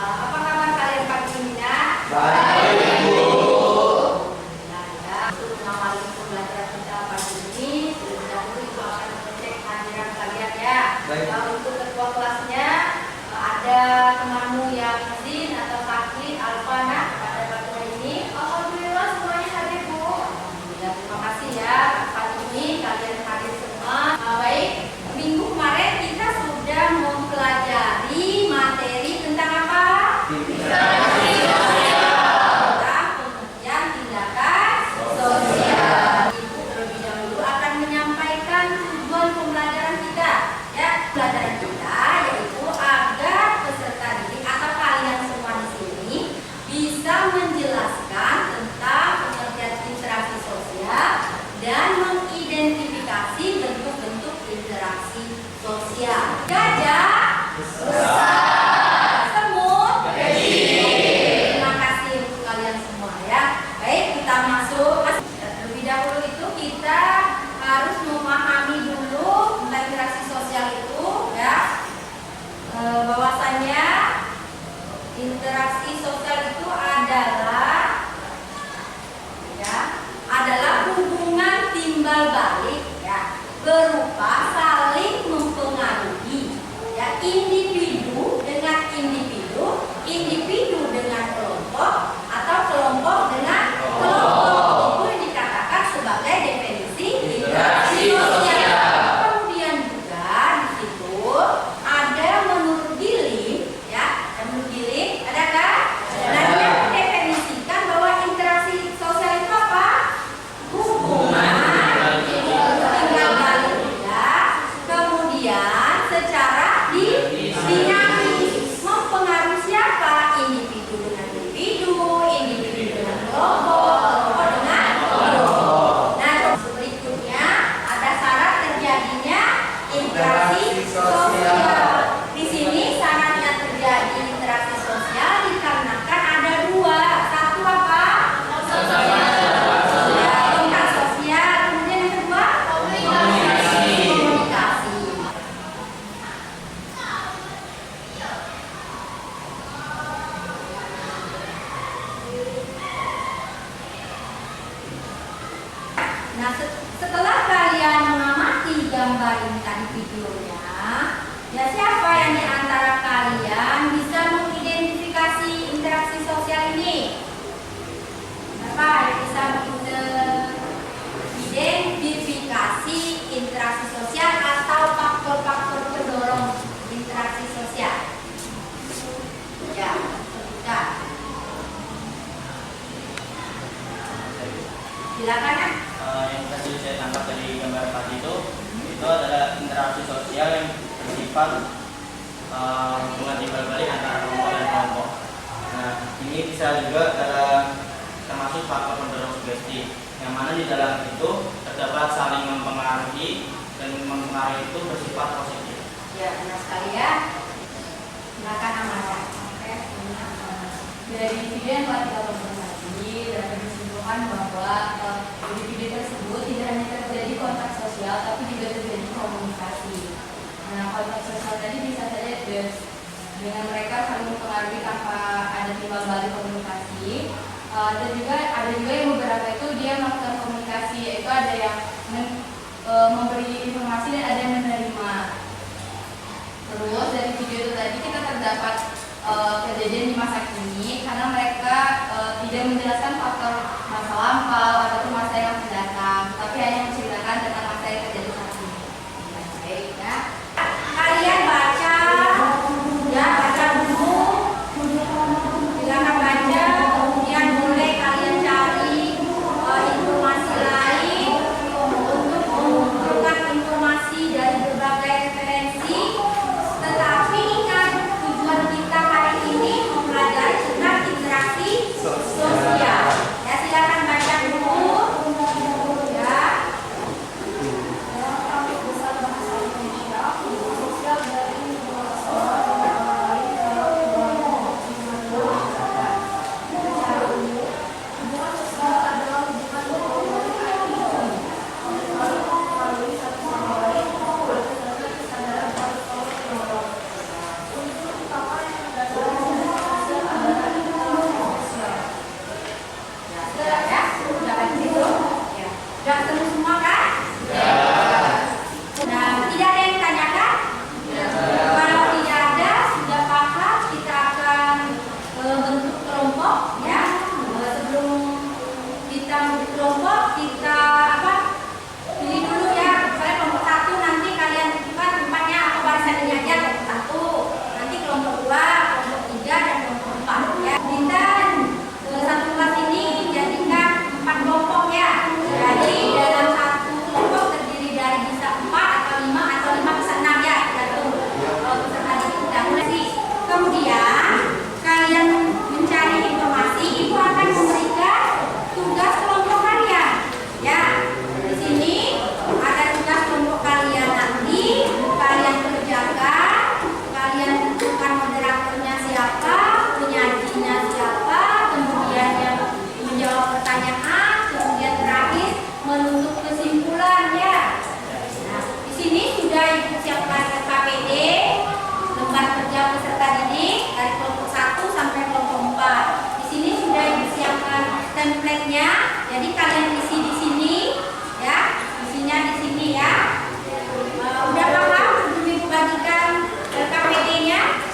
Apa kabar kalian pagi ini, Nak? Baik, Bu. Nah, ya, untuk mengawali pembelajaran kita pagi ini, terlebih dahulu Ibu akan mengecek kehadiran kalian ya. Baik. Untuk ketua kelasnya ada temanmu yang izin atau sakit, Alfa, Nak, pada pagi hari ini. Alhamdulillah semuanya hadir, Bu. Alhamdulillah, terima kasih ya. Pagi ini kalian hadir semua. Baik, minggu kemarin kita sudah mempelajari materi tentang apa? Tentang pengertian tindakan sosial. Ibu terlebih dahulu akan menyampaikan tujuan pembelajaran kita. Ya, pembelajaran kita yaitu agar peserta didik atau kalian semua di sini bisa menjelaskan tentang pengertian interaksi sosial dan mengidentifikasi bentuk-bentuk interaksi sosial. Gajah besar, semut kecil. Terima kasih untuk kalian semua ya. Baik, kita masuk. Terlebih dahulu itu kita harus memahami dulu tentang interaksi sosial itu ya. Bahwasannya interaksi sosial itu adalah hubungan timbal balik ya, berupa saling mempengaruhi ya, individu dengan individu, individu dengan kelompok atau kelompok dengan kelompok. Itu yang dikatakan sebagai definisi interaksi sosial. Kemudian juga di situ ada menurut Gilling ya, menurut Gilling ada kan? Nah, dia mendefinisikan bahwa interaksi sosial itu apa? Hubungan tinggal balik ya. Kemudian secara dinamis mempengaruhi siapa? Individu dengan individu, individu dengan kelompok, kelompok dengan kelompok. Nah, berikutnya ada syarat terjadinya interaksi sosial. Di sini syaratnya terjadi interaksi sosial dikarenakan ada dua. Satu apa? Ya, kontak sosial. Kemudian yang kedua komunikasi. Nah, setelah kalian mengamati gambar ini tadi videonya, ya siapa yang di antara kalian bisa mengidentifikasi interaksi sosial ini? Siapa yang bisa mengidentifikasi interaksi sosial atau faktor-faktor pendorong interaksi sosial? Ya, sebutkan. Silakan ya. Yang tadi saya tangkap dari gambar tadi itu adalah interaksi sosial yang bersifat hubungan timbal balik antara kelompok dan kelompok. Nah, ini bisa juga termasuk faktor pendorong sugesti, yang mana di dalam itu terdapat saling mempengaruhi dan mempengaruhi itu bersifat positif. Ya, benar sekali ya. Silakan Amanda. Oke, Dari video yang telah kita tonton tadi dapat disimpulkan bahwa individu tersebut tidak hanya terjadi kontak sosial tapi juga terjadi komunikasi. Nah, kontak sosial tadi bisa saja dengan mereka saling mempengaruhi tanpa ada timbal balik komunikasi. Dan juga ada yang beberapa itu dia melakukan komunikasi, yaitu ada yang memberi informasi dan ada yang menerima. Terus dari video itu tadi kita terdapat kejadian di masa kini karena mereka tidak menjelaskan faktor masa lampau ataupun masa yang akan datang, tapi hanya menceritakan tentang masa yang terjadi saat ini. baik ya. Kalian baca ya, baca dulu. Silakan baca, kemudian boleh kalian cari informasi lain untuk mengumpulkan informasi dari berbagai referensi. Tetapi ingat,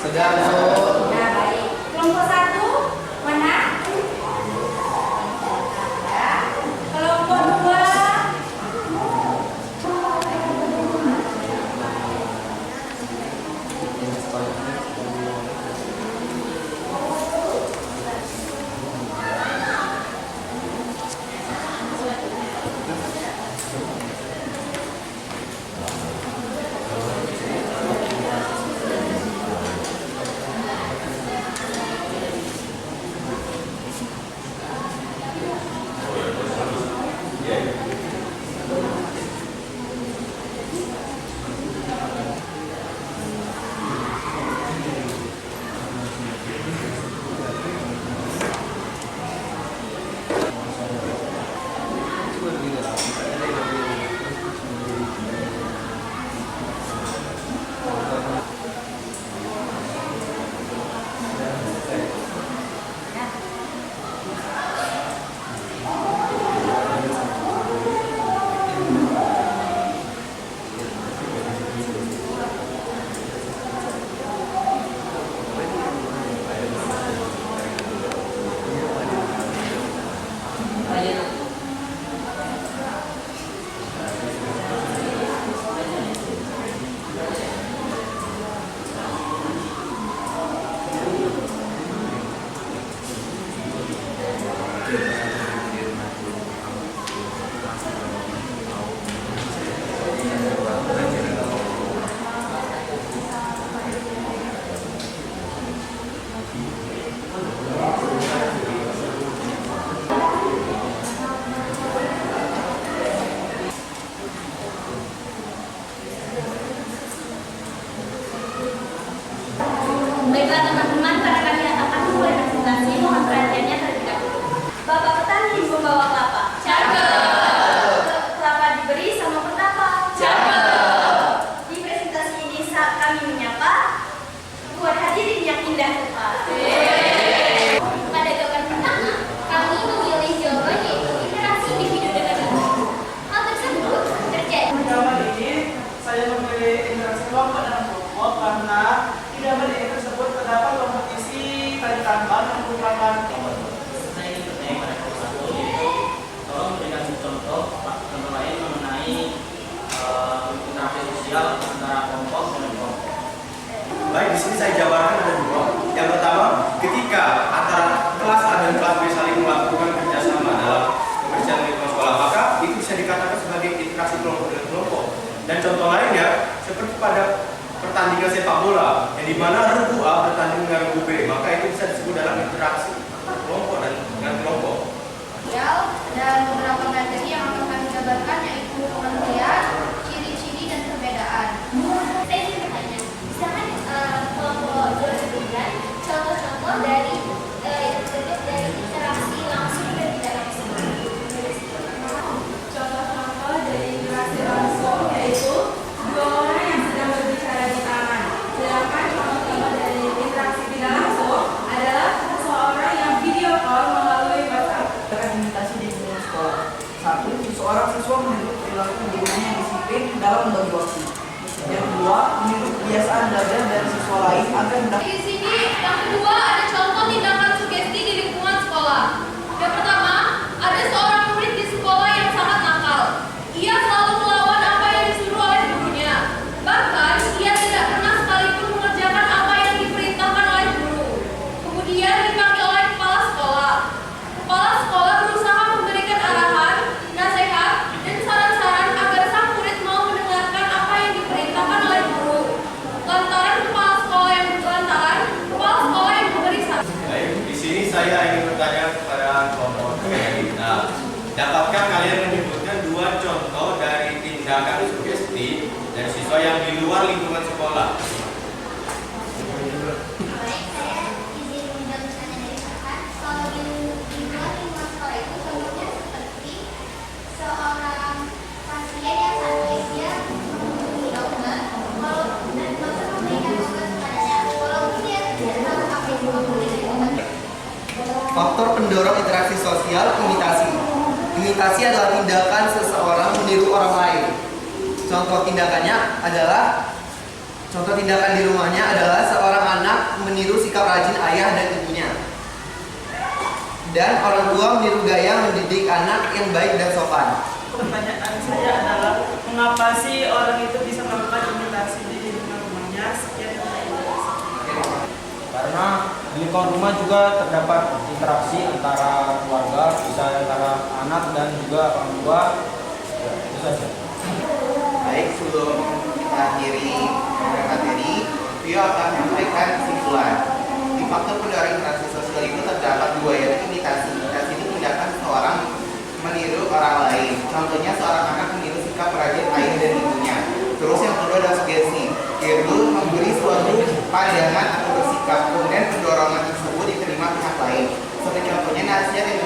Sedang, Bu. Nah, baik. Kelompok 1 mana? Ya. Kelompok 2 Baiklah teman-teman, karena kami akan memulai presentasi, mohon perhatiannya terlebih dahulu. Bapak petani membawa kelapa. Kelapa diberi sama petapa. Di presentasi ini saat kami menyapa buat hadirin yang indah tepat. Pada gambar pertama, kami memilih jawaban yaitu interaksi individu dengan individu. Hal tersebut terjadi. Gambar ini saya memilih interaksi kelompok dalam kelompok karena di gambar ini tersebut terdapat kompetisi tali tambang yang merupakan Saya ingin bertanya pada kelompok 1, yaitu tolong berikan contoh lain mengenai interaksi sosial antara kelompok dengan kelompok. Baik, di sini saya jabarkan ada dua. Yang pertama, ketika antara kelas A dan kelas B saling melakukan kerjasama dalam pekerjaan lingkungan sekolah, maka itu bisa dikatakan sebagai interaksi kelompok dengan kelompok. Dan contoh lainnya, seperti pada pertandingan sepak bola, yang dimana regu A bertanding dengan regu B, maka itu bisa disebut dalam interaksi kelompok dan dengan kelompok. dan beberapa materi yang akan kami jabarkan yaitu pengertian, ciri-ciri dan perbedaan. Saya ingin bertanya, misalkan kelompok 2 sebutkan contoh-contoh dari interaksi langsung dan tidak langsung. Contoh-contoh dari interaksi langsung yaitu dua orang yang sedang berbicara di taman. Sedangkan contoh-contoh dari interaksi tidak langsung adalah seseorang yang video call melalui WhatsApp. imitasi di lingkungan sekolah. 1. Seseorang siswa meniru perilaku lingkungannya yang disiplin dalam membagi waktu. Yang kedua, meniru kebiasaan belajar dari siswa lain agar Di sini yang kedua ada contoh tindakan sugesti di lingkungan sekolah. Yang pertama, ada seorang murid di sekolah yang sangat nakal. Ia selalu melawan apa yang disuruh oleh gurunya. Bahkan, ia tidak pernah sekalipun mengerjakan apa yang diperintahkan oleh guru. Kemudian dipanggil oleh kepala sekolah. Kepala sekolah berusaha memberikan arahan, nasihat, dan saran-saran agar sang murid mau mendengarkan apa yang diperintahkan oleh guru. Lantaran kepala sekolah yang memberi saran. Baik, di sini saya ingin bertanya kepada kelompok B. Nah, dapatkah kalian menyebutkan dua contoh dari tindakan sugesti dari siswa yang di luar lingkungan sekolah? Baik, saya izin menjelaskan dari Farhan. Kalau di luar lingkungan sekolah itu contohnya seperti seorang pasien yang sampai dia menghubungi dokter, dan dokter memberikan obat kepadanya, walaupun dia tidak tahu apa itu obat dari obat. Faktor pendorong interaksi sosial, imitasi. Imitasi adalah tindakan seseorang meniru orang lain. Contoh tindakan di rumahnya adalah seorang anak Dan orang tua meniru gaya mendidik anak yang baik dan sopan. Pertanyaan saya adalah, mengapa sih orang itu bisa melakukan imitasi di lingkungan rumahnya? Sekian. Karena di lingkungan rumah juga terdapat interaksi antara keluarga, bisa antara anak dan juga orang tua. Ya, itu saja. Baik, sebelum kita akhiri program materi, Vio akan menyampaikan kesimpulan. Di faktor pendorong interaksi sosial itu terdapat dua, yaitu imitasi. Imitasi itu tindakan seseorang meniru orang lain. Contohnya seorang anak meniru sikap rajin ayah dan ibunya. Terus yang kedua adalah sugesti, yaitu memberi suatu pandangan atau bersikap, kemudian pendorongan tersebut diterima pihak lain. Seperti contohnya nasihat yang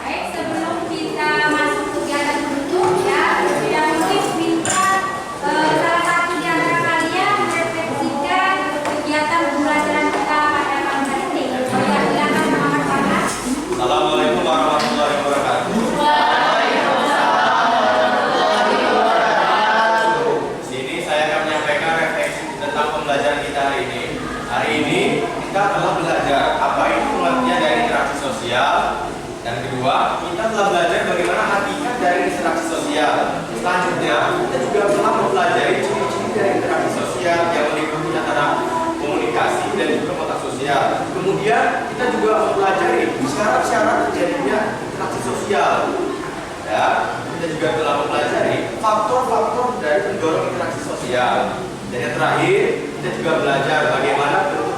Baik, sebelum kita masuk kegiatan beruntung ya, yang mungkin minta salah satu di antara kalian merefleksikan kegiatan pembelajaran kita pada malam hari ini. Ya, silakan Muhammad Farhan. Assalamualaikum warahmatullahi wabarakatuh. Di sini saya akan menyampaikan refleksi tentang pembelajaran kita hari ini. Hari ini kita telah belajar apa itu pengertian dari interaksi sosial. Dan kedua, kita telah belajar bagaimana hakikat dari interaksi sosial. Selanjutnya, kita juga telah mempelajari ciri-ciri dari interaksi sosial yang meliputi antara komunikasi dan juga kontak sosial. Kemudian, kita juga mempelajari syarat-syarat terjadinya interaksi sosial. Ya, kita juga telah mempelajari faktor-faktor dari pendorong interaksi sosial. Dan yang terakhir, kita juga belajar bagaimana bentuk